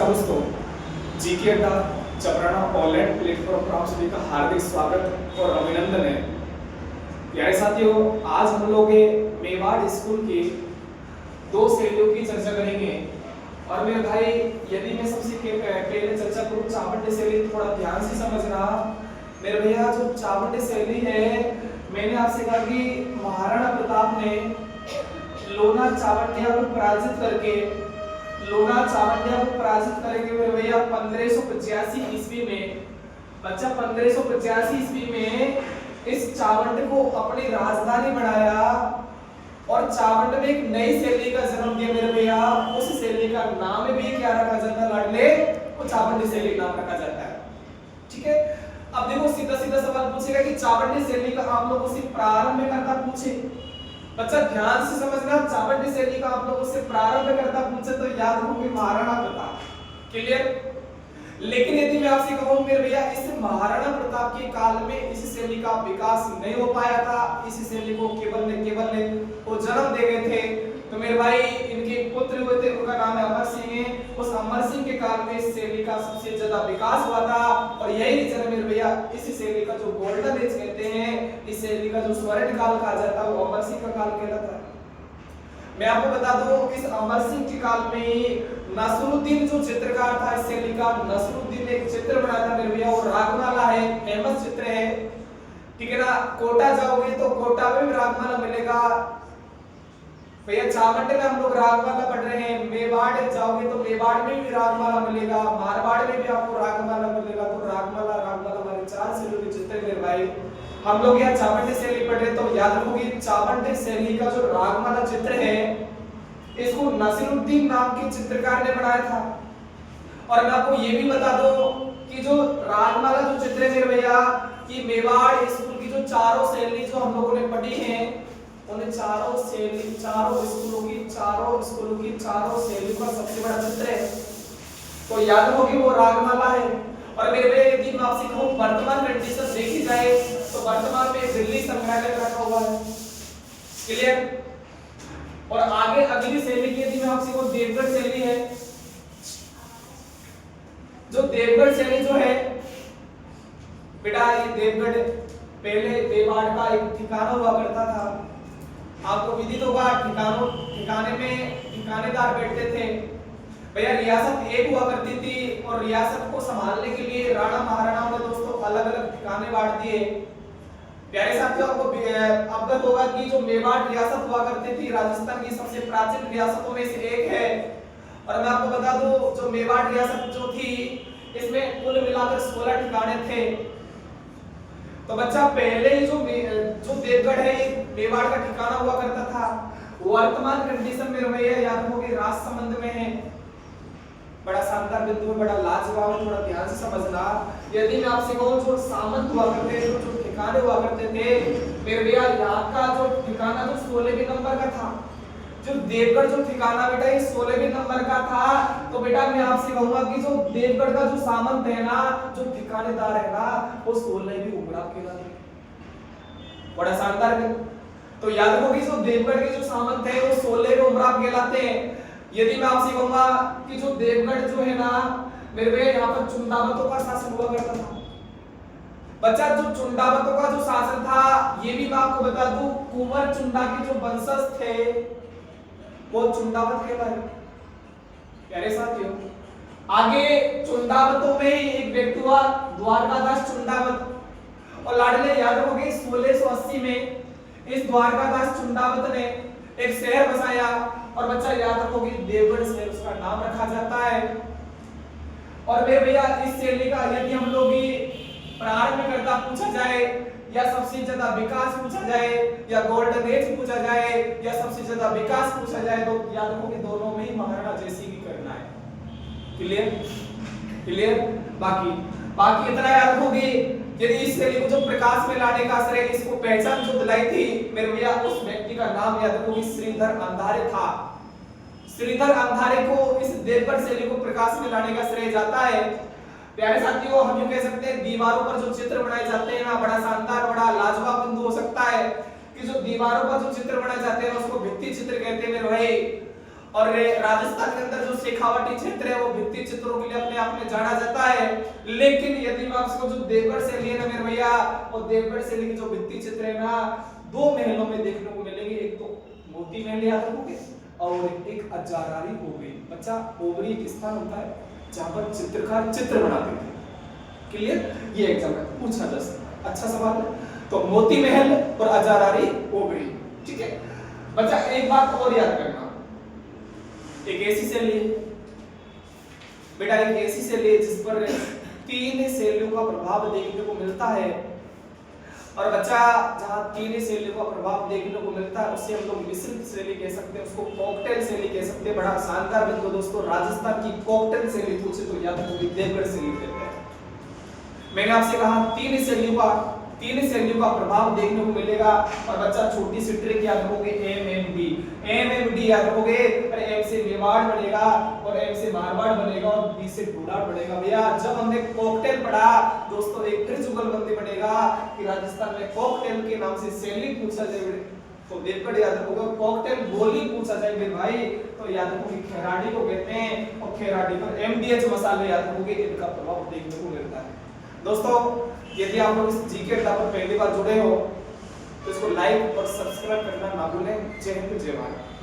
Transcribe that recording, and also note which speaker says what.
Speaker 1: नमस्कार दोस्तों, जीके अड्डा चपराना ऑनलाइन प्लेटफॉर्म पर आप सभी का हार्दिक स्वागत और अभिनंदन है। प्यारे साथियों, आज हम लोग मेवाड़ स्कूल की दो शैलियों की चर्चा करेंगे। और मेरे भाई, यदि मैं सबसे पहले चर्चा करूं चावंड शैली, थोड़ा ध्यान से समझना मेरे भैया। जो चावंड शैली है, मैंने आपसे कहा कि महाराणा प्रताप ने लोना चावंडिया को पराजित करके मेरे भैया 1585 ईस्वी में, बच्चा 1585 ईस्वी में इस चावंड को अपनी राजधानी बनाया और चावंड में एक नई शैली का जन्म दिया मेरे भैया। उस शैली का नाम भी क्या रखा जाता है लाडले? वो चावंडी शैली नाम रखा जाता है। ठीक है, अब देखो सीधा सीधा सवाल पूछेगा कि चावंडी शैली का आप लोगों से प्रारंभ करता पूछे, बच्चा ध्यान से समझना, चावंडी शैली का आप लोगों से प्रारंभ करता पूछे तो याद रखोगे महाराणा प्रताप। क्लियर? लेकिन यदि मैं आपसे कहूं मेरे भैया, इस महाराणा प्रताप के काल में इस शैली का विकास नहीं हो पाया था। इस शैली को केवल वो जन्म दे गए थे। तो मेरे भाई, इनके पुत्र हुए थे, उनका नाम है अमर सिंह। उस अमर सिंह के काल में इस शैली का सबसे ज्यादा विकास हुआ था। और यही रीजन मेरे भैया, इस शैली का जो गोल्डन एज कहते हैं, इस शैली का जो स्वर्ण काल कहा जाता है, वो अमर सिंह का काल कहलाता है। मैं आपको बता दूं, इस अमर सिंह के काल में नसरुद्दीन जो चित्रकार था इस शैली का, नसरुद्दीन ने एक चित्र बनाया था मेरे भैया, वो रागमाला है, फेमस चित्र है। ठीक है ना? कोटा जाओगे तो कोटा में भी रागमाला मिलेगा भैया। चावंड में हम लोग रागमाला पढ़ रहे हैं। मेवाड़ जाओगे तो मेवाड़ में भी रागमाला मिलेगा, मारवाड़ में भी आपको रागमाला मिलेगा। तो रागमाला हमारे चार शैलियों के चित्र मेरे भाई। हम लोग यहाँ चावंड शैली पढ़ रहे, तो याद रखोगे चावंड शैली का जो रागमाला चित्र है, इसको नसीरुद्दीन नाम के चित्रकार ने बनाया था। और मैं आपको ये भी बता दूं कि जो रागमाला जो चित्र है मेरे भैया, कि मेवाड़ स्कूल की जो चारों शैली जो हम लोगों ने पढ़ी हैं, उन चारों स्कूलों की चारों शैलियों का सबसे बड़ा चित्र है। तो याद रखोगे वो रागमाला है। और मेरे भैया, यदि मैं आपसे कहूं वर्तमान कंडीशन देखी जाए तो वर्तमान में दिल्ली संग्रहालय रखा हुआ है। क्लियर? और आगे अगली शैली की यदि मैं आपसे कहूं देवगढ़ शैली है। जो देवगढ़ शैली जो है बेटा, ये देवगढ़ पहले मेवाड़ का एक ठिकाना हुआ करता था। आपको विदित होगा, ठिकाने में ठिकानेदार बैठते थे भैया। रियासत एक हुआ करती थी और रियासत को संभालने के लिए राणा महाराणाओं ने दोस्तों अलग अलग ठिकाने बांट दिए। प्यारे साथियों, आपको अवगत होगा कि जो मेवाड़ रियासत हुआ करती थी, राजस्थान की सबसे प्राचीन रियासतों में से एक है। और मैं आपको बता दूं, जो मेवाड़ रियासत जो थी, इसमें कुल मिलाकर 16 ठिकाने थे। तो बच्चा, पहले ही जो देवगढ़ है, ये मेवाड़ का ठिकाना हुआ करता था। वर्तमान कंडीशन में भैया याद रखोगे राजसमंद में है। बड़ा शानदार बिंदु है, बड़ा लाजवाब है, थोड़ा ध्यान से समझना। यदि मैं आपसे कहूं जो सामंत हुआ करते थे, जो ठिकाने हुआ करते थे मेरे भैया, यहाँ का जो ठिकाना जो 16वें नंबर का था। जो देवगढ़ जो ठिकाना बेटा, ये 16वें नंबर का था। तो बेटा, मैं आपसे कहूंगा कि जो देवगढ़ का जो सामंत है ना, जो ठिकानेदार है ना, वो 16वीं उमराव कहलाते हैं। बड़ा शानदार है। तो याद रखो कि जो देवगढ़ के जो सामंत है, वो 16वें उमराव कहलाते हैं। यदि मैं आपसे कहूंगा कि जो देवगढ़ जो है ना मेरे भैया, यहाँ पर चुंडावतों का शासन हुआ करता था। बच्चा, जो चुंडावतों का जो शासन था, ये भी मैं आपको बता दूं, कुंवर चुंडा के जो वंशज थे वो चुंडावत कहलाए। प्यारे साथियों, आगे चुंडावतों में एक व्यक्ति हुआ द्वारकादास चुंडावत। और लाडले याद रखोगे 1680 में इस द्वारकादास चुंडावत ने एक शहर बसाया। और बच्चा याद रखोगे देवगढ़ शहर उसका नाम रखा जाता है। और मेरे भैया, इस शैली का यदि हम लोग प्रारंभ करता पूछा जाए, या सबसे ज्यादा विकास पूछा जाए, या गोल्डन एज पूछा जाए, या सबसे ज्यादा विकास पूछा जाए, तो याद रखोगे दोनों में ही महाराणा जैसी की करना है। क्लियर? बाकी इतना याद रखोगे, यदि इस शैली को जो प्रकाश में लाने का श्रेय, इसको पहचान जो दिलाई थी मेरे भैया, उस व्यक्ति का नाम याद रखोगे श्रीधर अंधारे था। श्रीधर अंधारे को इस देवगढ़ शैली को प्रकाश में लाने का श्रेय जाता है। प्यारे साथियों, हम ये कह सकते हैं दीवारों पर जो चित्र बनाए जाते हैं ना, बड़ा शानदार, बड़ा लाजवाब बिंदु हो सकता है कि जो दीवारों पर जो चित्र बनाए जाते हैं उसको भित्ति चित्र कहते हैं मेरे भाई। और राजस्थान के अंदर जो शेखावटी क्षेत्र है वो भित्ति चित्रों के लिए अपने आप में जाना जाता है। लेकिन यदि मैं आपको जो देवगढ़ शैली है ना मेरे भैया, और देवगढ़ शैली की जो भित्ति चित्र है ना, दो महलों में देखने को मिलेंगे। एक तो मोती महल याद रखोगे, और एक अजारारी ओबरी। बच्चा, ओबरी एक स्थान होता है जहां पर चित्रकार चित्र बनाते थे। क्लियर? ये एग्जाम में पूछा जा सकता है, अच्छा सवाल है। तो मोती महल और अजारारी ओबरी, ठीक है बच्चा। एक बात और याद करना, एक ऐसी शैली बेटा, एक ऐसी शैली जिस पर तीन शैलियों का प्रभाव देखने को मिलता है। और बच्चा, जहां तीन शैलियों का प्रभाव देखने को मिलता है उसे हम लोग मिश्रित शैली कह सकते हैं, उसको कॉकटेल शैली कह सकते हैं। बड़ा शानदार बिंदु दोस्तों, राजस्थान की कॉकटेल शैली पूछे तो याद रखोगे देवगढ़ शैली कहते हैं। मैंने आपसे कहा तीन शैलियों का प्रभाव देखने को मिलेगा। और बच्चा, छोटी सी ट्रिक याद रखोगे, एमएमडी याद रखोगे। और एम से मेवाड़ बनेगा, और एम से मारवाड़ बनेगा, और बी से ढूढ़ा बनेगा। भैया, जब हमने कॉकटेल पढ़ा दोस्तों, एक फिर जुगलबंदी बनेगा कि राजस्थान में कॉकटेल के नाम से शैली पूछा जाए तो देवगढ़ याद रखोगे। कॉकटेल बोली पूछा जाए मेरे भाई तो याद रखोगे खेराडी को कहते हैं, और खेराडी पर एमडीएच मसाले याद रखोगे, इनका प्रभाव देखने को मिलता है। दोस्तों, यदि आप लोग इस जीके अड्डा पर पहली बार जुड़े हो तो इसको लाइक और सब्सक्राइब करना ना भूलें। जय हिंद, जय भारत।